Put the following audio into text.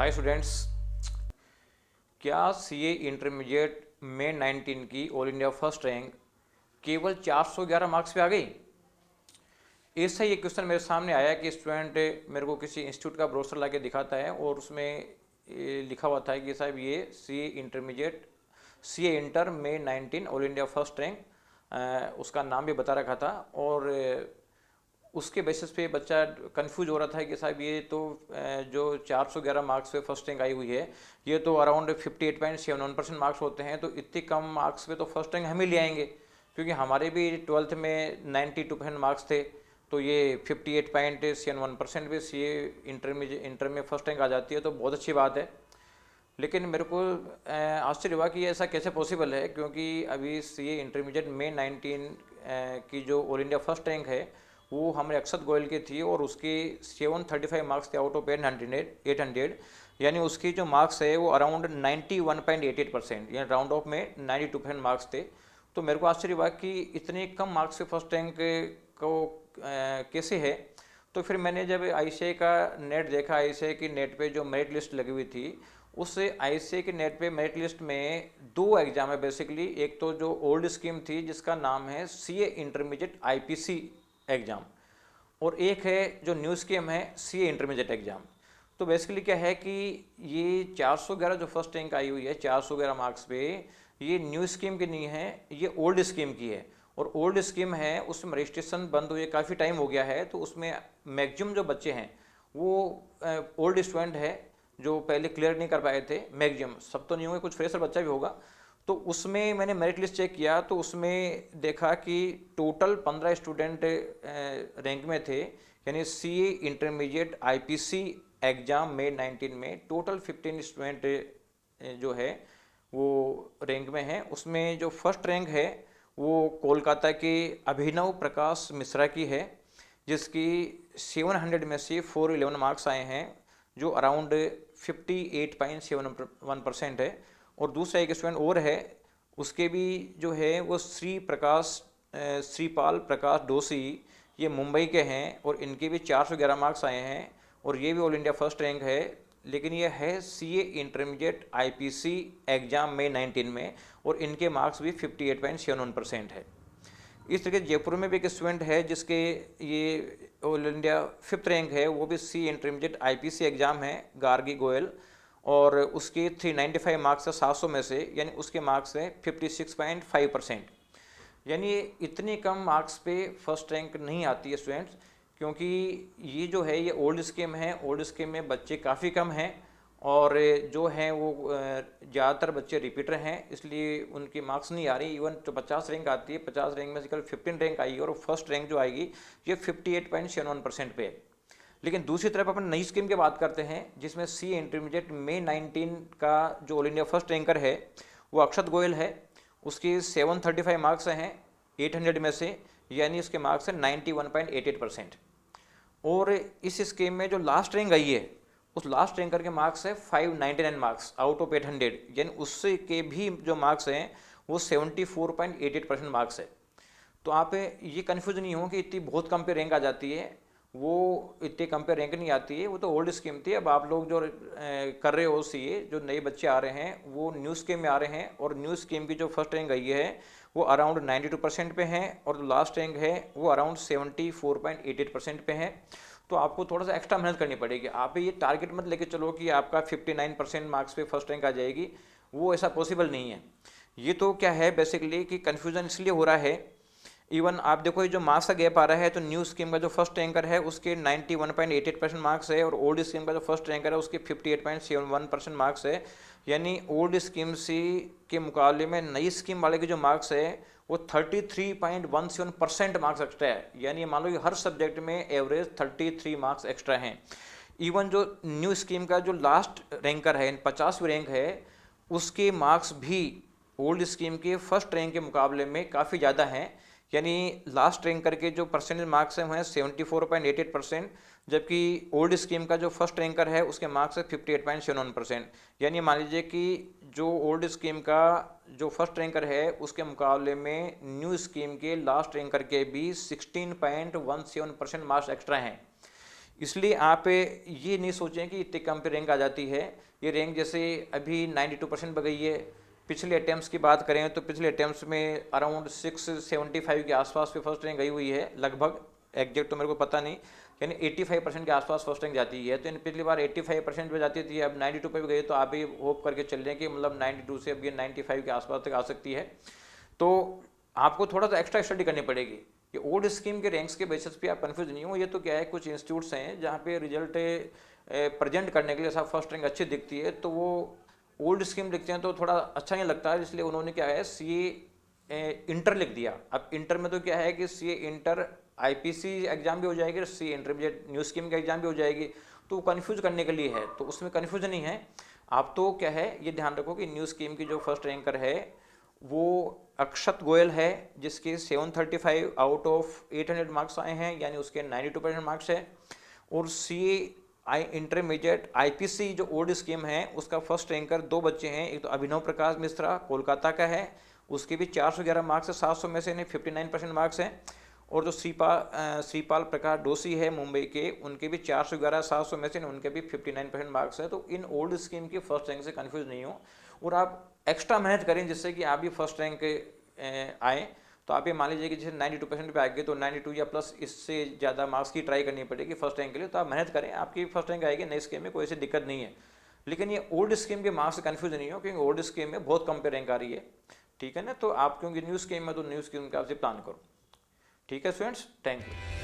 Hi students, क्या CA intermediate में 19 की ऑल इंडिया फर्स्ट रैंक केवल 411 मार्क्स पे आ गई? ऐसा ये क्वेश्चन मेरे सामने आया कि स्टूडेंट मेरे को किसी इंस्टीट्यूट का ब्रोशर ला के दिखाता है और उसमें लिखा हुआ था कि साहब ये सीए इंटर में 19 ऑल इंडिया फर्स्ट रैंक, उसका नाम भी बता रखा था। और उसके बेसिस पे बच्चा कंफ्यूज हो रहा था कि साहब ये तो जो 411 मार्क्स पे फर्स्ट रैंक आई हुई है, ये तो अराउंड 58.71% मार्क्स होते हैं, तो इतने कम मार्क्स पे तो फर्स्ट रैंक हम ही ले आएंगे, क्योंकि हमारे भी 12th में 92% मार्क्स थे। तो ये 58.71% पे सी इंटर में फर्स्ट रैंक आ जाती है तो बहुत अच्छी बात है। लेकिन मेरे को आश्चर्य हुआ कि ऐसा कैसे पॉसिबल है, क्योंकि अभी सीए इंटरमीडिएट में 19 की जो ऑल इंडिया फर्स्ट रैंक है वो हमारे अक्षत गोयल की थी और उसके 735 मार्क्स थे आउट ऑफ 800, यानी उसकी जो मार्क्स है वो अराउंड 91.88%, यानी राउंड ऑफ में 92% मार्क्स थे। तो मेरे को आश्चर्य हुआ कि इतने कम मार्क्स से फर्स्ट रैंक को कैसे है। तो फिर मैंने जब आईसीआई का नेट देखा, आईसीआई की नेट पे जो मेरिट लिस्ट लगी हुई थी, उस आईसीआई के नेट पे मेरिट लिस्ट में दो एग्जाम है बेसिकली। एक तो जो ओल्ड स्कीम थी जिसका नाम है सीए इंटरमीडिएट आईपीसी एग्ज़ाम, और एक है जो न्यू स्कीम है सीए इंटरमीडिएट एग्ज़ाम। तो बेसिकली क्या है कि ये 411 जो फर्स्ट रैंक आई हुई है 411 मार्क्स पे, ये न्यू स्कीम की नहीं है, ये ओल्ड स्कीम की है। और ओल्ड स्कीम है उसमें रजिस्ट्रेशन बंद हुए काफ़ी टाइम हो गया है, तो उसमें मैक्सिमम जो बच्चे हैं वो ओल्ड स्टूडेंट है जो पहले क्लियर नहीं कर पाए थे। मैक्सिमम, सब तो नहीं होंगे, कुछ फ्रेशर बच्चा भी होगा। तो उसमें मैंने मेरिट लिस्ट चेक किया तो उसमें देखा कि टोटल 15 स्टूडेंट रैंक में थे, यानी सीए इंटरमीडिएट आईपीसी एग्ज़ाम में 19 में टोटल 15 स्टूडेंट जो है वो रैंक में है। उसमें जो फर्स्ट रैंक है वो कोलकाता के अभिनव प्रकाश मिश्रा की है, जिसकी 700 में से 411 मार्क्स आए हैं, जो अराउंड 58.71% है। और दूसरा एक स्टूडेंट और है, उसके भी जो है वो श्रीपाल प्रकाश डोसी, ये मुंबई के हैं और इनके भी 411 मार्क्स आए हैं और ये भी ऑल इंडिया फर्स्ट रैंक है। लेकिन ये है सीए इंटरमीडिएट आईपीसी एग्ज़ाम में 19 में, और इनके मार्क्स भी 58.71% है। इस तरीके जयपुर में भी एक स्टूडेंट है जिसके ये ऑल इंडिया फिफ्थ रैंक है, वो भी सी इंटरमीडिएट आईपीसी एग्ज़ाम है, गार्गी गोयल, और उसके 395 मार्क्स है 700 में से, यानी उसके मार्क्स है 56.5%। यानी इतने कम मार्क्स पे फर्स्ट रैंक नहीं आती है स्टूडेंट्स, क्योंकि ये जो है ये ओल्ड स्कीम है। ओल्ड स्कीम में बच्चे काफ़ी कम हैं और जो हैं वो ज़्यादातर बच्चे रिपीटर हैं, इसलिए उनकी मार्क्स नहीं आ रही। इवन जो 50 रैंक आती है, 50 रैंक में से केवल 15 रैंक आएगी और फर्स्ट रैंक जो आएगी ये 58.71% पे है। लेकिन दूसरी तरफ अपन नई स्कीम की बात करते हैं, जिसमें सी इंटरमीडिएट में 19 का जो ऑल इंडिया फर्स्ट रैंकर है वो अक्षत गोयल है। उसकी 735 मार्क्स हैं 800 में से, यानी उसके मार्क्स हैं 91.88%। और इस स्कीम में जो लास्ट रैंक आई है उस लास्ट रैंकर के मार्क्स है 599 मार्क्स आउट ऑफ 800, यानी उससे के भी जो मार्क्स हैं वो 74.88% मार्क्स है। तो आप ये कन्फ्यूज नहीं हो कि इतनी बहुत कम पे रैंक आ जाती है, वो इतने कम पे रैंक नहीं आती है, वो तो ओल्ड स्कीम थी। अब आप लोग जो कर रहे हो सीए, जो नए बच्चे आ रहे हैं वो न्यू स्कीम में आ रहे हैं, और न्यू स्कीम की जो फर्स्ट रैंक आई है वो अराउंड 92% पे है और जो लास्ट रैंक है वो अराउंड 74.88% पे है। तो आपको थोड़ा सा एक्स्ट्रा मेहनत करनी पड़ेगी। आप ये टारगेट मत लेके चलो कि आपका 59% मार्क्स पे फर्स्ट रैंक आ जाएगी, वो ऐसा पॉसिबल नहीं है। ये तो क्या है बेसिकली कि कन्फ्यूज़न इसलिए हो रहा है। इवन आप देखो ये जो मार्क्स का गैप आ रहा है, तो न्यू स्कीम का जो फर्स्ट रैंकर है उसके 91.88% मार्क्स है और ओल्ड स्कीम का जो फर्स्ट रैंकर है उसके 58.71% मार्क्स है। यानी ओल्ड स्कीम सी के मुकाबले में नई स्कीम वाले के जो मार्क्स है वो 33.17% मार्क्स एक्स्ट्रा है। यानी मान लो कि हर सब्जेक्ट में एवरेज 33 मार्क्स एक्स्ट्रा हैं। इवन जो न्यू स्कीम का जो लास्ट रैंकर है 50वीं रैंक है, उसके मार्क्स भी ओल्ड स्कीम के फर्स्ट रैंक के मुकाबले में काफ़ी ज़्यादा हैं। यानी लास्ट रैंकर के जो परसेंटेज मार्क्स हैं वो हैं 74.88%, जबकि ओल्ड स्कीम का जो फर्स्ट रैंकर है उसके मार्क्स है 58.71%। यानी मान लीजिए कि जो ओल्ड स्कीम का जो फर्स्ट रैंकर है उसके मुकाबले में न्यू स्कीम के लास्ट रैंकर के भी 16.17% मार्क्स एक्स्ट्रा हैं। इसलिए आप ये नहीं सोचें कि इतने कम पे रैंक आ जाती है। ये रैंक जैसे अभी 92% पर गई है। पिछले अटैम्प्ट्स की बात करें तो पिछले अटैम्प्ट्स में अराउंड 675 के आसपास पे फर्स्ट रैंक गई हुई है लगभग, एग्जैक्ट तो मेरे को पता नहीं, यानी 85% के आसपास फर्स्ट रैंक जाती है। तो इन पिछली बार 85% पे जाती थी, अब 92 पे भी गई, तो आप ये होप करके चल रहे हैं कि मतलब 92 से अब ये 95 के आसपास तक आ सकती है। तो आपको थोड़ा सा एक्स्ट्रा स्टडी करनी पड़ेगी। ये ओल्ड स्कीम के रैंक्स के बेसिस पे आप कंफ्यूज नहीं हो। ये तो क्या है, कुछ इंस्टीट्यूट्स हैं जहाँ पे रिजल्ट प्रेजेंट करने के लिए सब फर्स्ट रैंक अच्छी दिखती है, तो वो ओल्ड स्कीम लिखते हैं तो थोड़ा अच्छा नहीं लगता है, इसलिए उन्होंने क्या है सीए इंटर लिख दिया। अब इंटर में तो क्या है कि सीए इंटर आईपीसी एग्जाम भी हो जाएगी और सीए इंटरमीडिएट न्यू स्कीम का एग्जाम भी हो जाएगी, तो कंफ्यूज करने के लिए है, तो उसमें कंफ्यूजन नहीं है। आप तो क्या है ये ध्यान रखो कि न्यू स्कीम की जो फर्स्ट रैंकर है वो अक्षत गोयल है, जिसके 735 आउट ऑफ 800 मार्क्स आए हैं, यानी उसके 92% मार्क्स है। और सी आई इंटरमीडिएट आईपीसी जो ओल्ड स्कीम है उसका फर्स्ट रैंकर दो बच्चे हैं, एक तो अभिनव प्रकाश मिश्रा कोलकाता का है, उसके भी 411 मार्क्स है, 700 में से इन्हें 59% मार्क्स हैं। और जो श्रीपाल प्रकाश डोसी है मुंबई के, उनके भी 411 700 में से उनके भी 59% मार्क्स है। तो इन ओल्ड स्कीम की फर्स्ट रैंक से कंफ्यूज नहीं हो और आप एक्स्ट्रा मेहनत करें जिससे कि आप भी फर्स्ट रैंक आए। तो आप ये मान लीजिए कि जैसे 92% पे आ गए तो 92 या प्लस इससे ज़्यादा मार्क्स की ट्राई करनी पड़ेगी फर्स्ट रैंक के लिए। तो आप मेहनत करें, आपकी फर्स्ट रैंक आएगी, नई स्कीम में कोई ऐसी दिक्कत नहीं है। लेकिन ये ओल्ड स्कीम के मार्क्स से कन्फ्यूज नहीं हो, क्योंकि ओल्ड स्कीम में बहुत कम पे रैंक आ रही है, ठीक है ना। तो आप क्योंकि न्यू स्कीम में तो न्यू स्कीम का आप प्लान करो, ठीक है स्टूडेंट्स, थैंक यू।